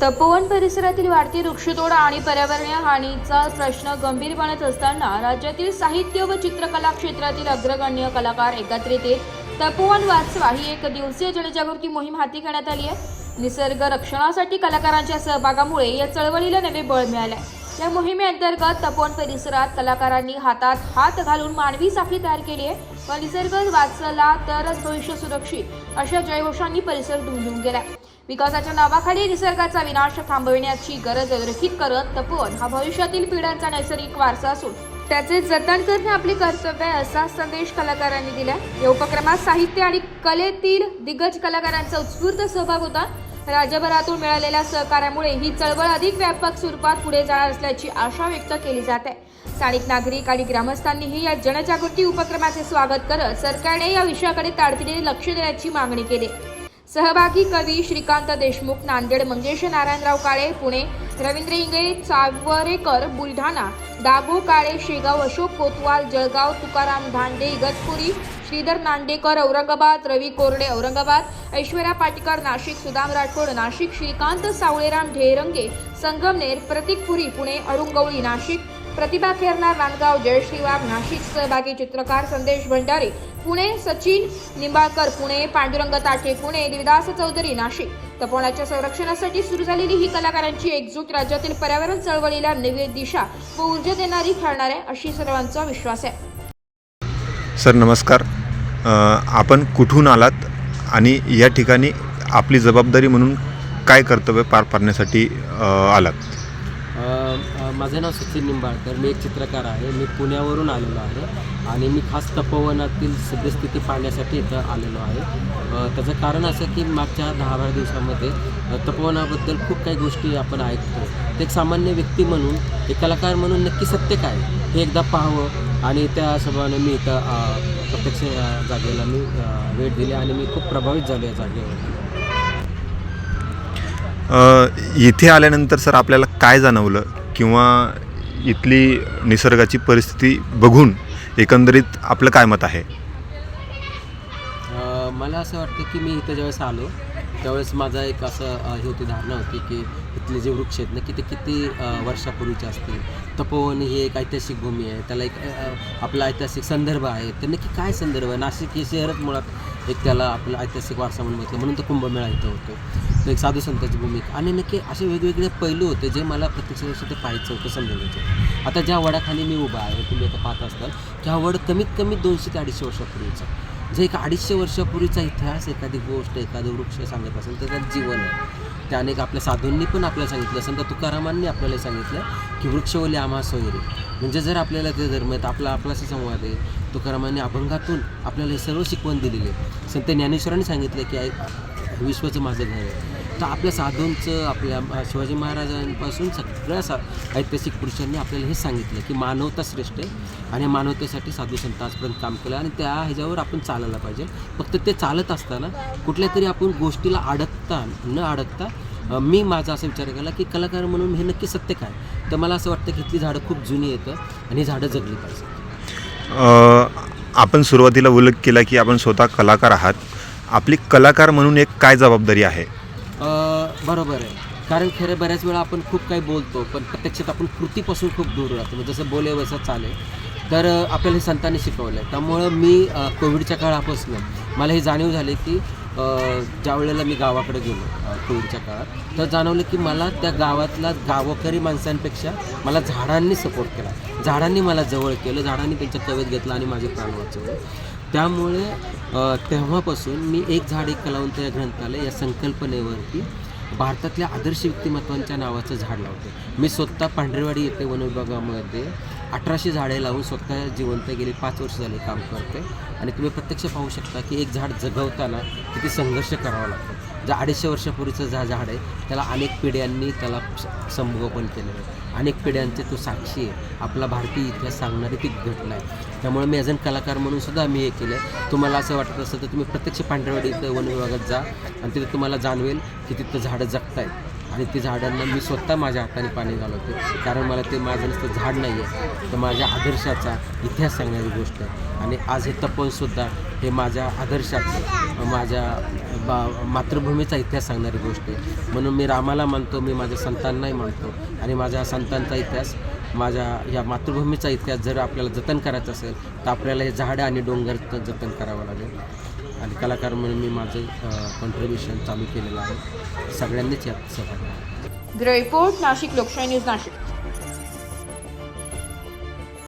तपोवन परिसरातील वाढती वृक्षतोड आणि पर्यावरणीय हानीचा प्रश्न गंभीर बनत असताना राज्यातील साहित्य व चित्रकला क्षेत्रातील अग्रगण्य कलाकार एकत्रित येत तपोवन वाचवा ही एक दिवसीय जनजागृती मोहीम हाती घेण्यात आली आहे। निसर्ग रक्षणासाठी कलाकारांच्या सहभागामुळे या चळवळीला नवे बळ मिळाले आहे। या मोहिमेअंतर्गत तपोवन परिसरात कलाकारांनी हातात हात घालून मानवी साखळी तयार केली आहे व निसर्ग वाचला तरच भविष्य सुरक्षित अशा जयघोषांनी परिसर दुमदुमून गेला। विकासाच्या नावाखाली निसर्गाचा विनाश थांबविण्याची गरज अधोरेखित करत तपोवन हा भविष्यातील पिढ्यांचा नैसर्गिक वारसा असून त्याचे जतन करणे आपले कर्तव्य आहे असा संदेश कलाकारांनी दिला। या उपक्रमात साहित्य आणि कलेतील दिग्गज कलाकारांचा उत्स्फूर्त सहभाग होता। राज्यभरातून मिळालेल्या सहकार्यामुळे ही चळवळ अधिक व्यापक स्वरूपात पुढे जाणार असल्याची आशा व्यक्त केली जाते। स्थानिक नागरिक आणि ग्रामस्थांनीही या जनजागृती उपक्रमाचे स्वागत करत सरकारने या विषयाकडे तातडीने लक्ष देण्याची मागणी केली। सहभागी कवी श्रीकांत देशमुख नांदेड, मंगेश नारायणराव काळे पुणे, रवींद्र इंगळे चावरेकर बुलढाणा, दागो काळे शेगाव, अशोक कोतवाल जळगाव, तुकाराम धांडे इगतपुरी, श्रीधर नांडेकर औरंगाबाद, रवी कोरडे औरंगाबाद, ऐश्वर्या पाटीकर नाशिक, सुदाम राठोड नाशिक, श्रीकांत सावळेराम ढेरंगे संगमनेर, प्रतीक पुरी पुणे, अरुण गवळी नाशिक, प्रतिभा खेरनार नांदगाव, जयश्री वाघ नाशिक, सहभागी चित्रकार संदेश भंडारी पुणे, सचिन निंबाळकर पुणे, पांडुरंग ताठे पुणे, देवदास चौधरी नाशिक। तपोवनाच्या संरक्षणासाठी सुरू झालेली ही कलाकारांची एकजूट राज्यातील पर्यावरण चळवळीला नवी दिशा व ऊर्जा देणारी ठरणार आहे अशी सर्वांचा विश्वास आहे। सर नमस्कार, आपण कुठून आलात आणि या ठिकाणी आपली जबाबदारी म्हणून काय कर्तव्य पार पाडण्यासाठी आलात? माझं नाव सचिन निंबाळकर, मी एक चित्रकार आहे। मी पुण्यावरून आलेलो आहे आणि मी खास तपोवनातील सद्यस्थिती पाहण्यासाठी इथं आलेलो आहे। त्याचं कारण असं की मागच्या 10-12 दिवसामध्ये तपोवनाबद्दल खूप काही गोष्टी आपण ऐकतो। ते एक सामान्य व्यक्ती म्हणून, एक कलाकार म्हणून नक्की सत्य काय हे एकदा पाहावं आणि त्या हिशोबाने मी इथं प्रत्यक्ष जागेला मी भेट दिली आणि मी खूप प्रभावित झालो या जागेवर। इथे आल्यानंतर सर आपल्याला काय जाणवलं किंवा इथली निसर्गाची परिस्थिती बघून एकंदरीत आपलं काय मत आहे? मला असं वाटतं की मी इथं ज्यावेळेस आलो त्यावेळेस माझा एक असं ही होती धारणा होती की इथले जे वृक्ष आहेत ना की ते किती वर्षापूर्वीचे असतील। तपोवन ही एक ऐतिहासिक भूमी आहे, त्याला एक आपला ऐतिहासिक संदर्भ आहे। तर नक्की काय संदर्भ आहे? नाशिक हे शहरच मुळात एक त्याला आपला ऐतिहासिक वारसा म्हणून म्हटलं, म्हणून तो कुंभमेळा इथं होतो। तो एक साधू संतांची भूमिका आणि नक्की असे वेगवेगळे पैलू होते जे मला प्रत्यक्ष ते पाहायचं होतं, समजायचं। आता ज्या वडाखाली मी उभा आहे, तुम्ही आता पाहत असताल की हा वड कमीत कमी 200 ते 250 वर्षापूर्वीचा, जे एक 250 वर्षापूर्वीचा इतिहास एखादी गोष्ट एखादं वृक्ष सांगत असेल तर त्यात जीवन आहे। त्या अनेक आपल्या साधूंनी पण आपल्याला सांगितलं, संत तुकारामांनी आपल्याला सांगितलं की वृक्षवली आम्हा सोयरे, म्हणजे जर आपल्याला ते धर्म आहेत आपलाशी संवाद आहे। तुकारामांनी अभंगातून आपल्याला हे सर्व शिकवण दिलेली आहे। संत ज्ञानेश्वरांनी सांगितलं की विश्वाचं माझं घर आहे। तर आपल्या साधूंचं, आपल्या शिवाजी महाराजांपासून सगळ्या ऐतिहासिक पुरुषांनी आपल्याला हे सांगितलं की मानवता श्रेष्ठ आहे आणि मानवतेसाठी साधू संत आजपर्यंत काम केलं आणि त्या ह्याच्यावर आपण चालायला पाहिजे। फक्त ते चालत असताना कुठल्या तरी आपण गोष्टीला न अडकता मी माझा असा विचार केला की कलाकार म्हणून हे नक्की सत्य काय? तर मला असं वाटतं की इथली झाडं खूप जुनी येतं आणि ही झाडं जगली पाहिजे। आपण सुरुवातीला उल्लेख केला की आपण स्वतः कलाकार आहात, आपली कलाकार म्हणून एक काय जबाबदारी आहे? बरोबर आहे, कारण खरं बऱ्याच वेळा आपण खूप काही बोलतो पण प्रत्यक्षात आपण कृतीपासून खूप दूर राहतो। जसं बोले वसं चाले, तर आपल्याला हे संतांनी शिकवलं आहे। त्यामुळं मी कोविडच्या काळापासून मला हे जाणीव झाली की ज्या वेळेला मी गावाकडे गेलो कोविडच्या काळात, तर जाणवलं की मला त्या गावातल्या गावकरी माणसांपेक्षा मला झाडांनी सपोर्ट केला, झाडांनी मला जवळ केलं, झाडांनी त्यांच्या कवेत घेतलं आणि माझे प्राण वाचवले। त्यामुळे तेव्हापासून मी एक झाड एक कलावंत या ग्रंथालय या संकल्पनेवरती भारतातल्या आदर्श व्यक्तिमत्वांच्या नावाचं झाड लावते। मी स्वतः पांढरेवाडी येथे वनविभागामध्ये 1800 झाडे लावून स्वतः जिवंत गेली 5 वर्ष झाले काम करते आणि तुम्ही प्रत्यक्ष पाहू शकता की एक झाड जगवताना किती संघर्ष करावा लागतो। जे 250 वर्षापूर्वीचं झाड आहे त्याला अनेक पिढ्यांनी त्याला संगोपन केलेलं आहे, अनेक पिढ्यांचे तो साक्षी आहे, आपला भारतीय इतिहास सांगणारी ती घटना आहे। त्यामुळे मी ॲज अन कलाकार म्हणून सुद्धा मी हे केलं आहे। तुम्हाला असं वाटत असेल तर तुम्ही प्रत्यक्ष पांढरवाडी इथं वन विभागात जा आणि तिथे तुम्हाला जाणवेल की तिथं झाडं जगतायत आणि ती झाडांना मी स्वतः माझ्या हाताने पाणी घालवते, कारण मला ते माझं नुसतं झाड नाही आहे तर माझ्या आदर्शाचा इतिहास सांगणारी गोष्ट आहे। आणि आज हे तपोवनसुद्धा हे माझ्या आदर्शाचं, माझ्या मातृभूमीचा इतिहास सांगणारी गोष्ट आहे. म्हणून मी रामाला मानतो, मी माझ्या संतांनाही मानतो आणि माझ्या संतांचा इतिहास, माझ्या या मातृभूमीचा इतिहास जर आपल्याला जतन करायचा असेल तर आपल्याला हे झाडं आणि डोंगर जतन करावं लागेल. आणि कलाकार म्हणून मी माझं कॉन्ट्रीब्युशन चालू केलेलं आहे. सगळ्यांनीच यात सहभागी आहे. ब्युरो रिपोर्ट, नाशिक लोकशाही न्यूज, नाशिक.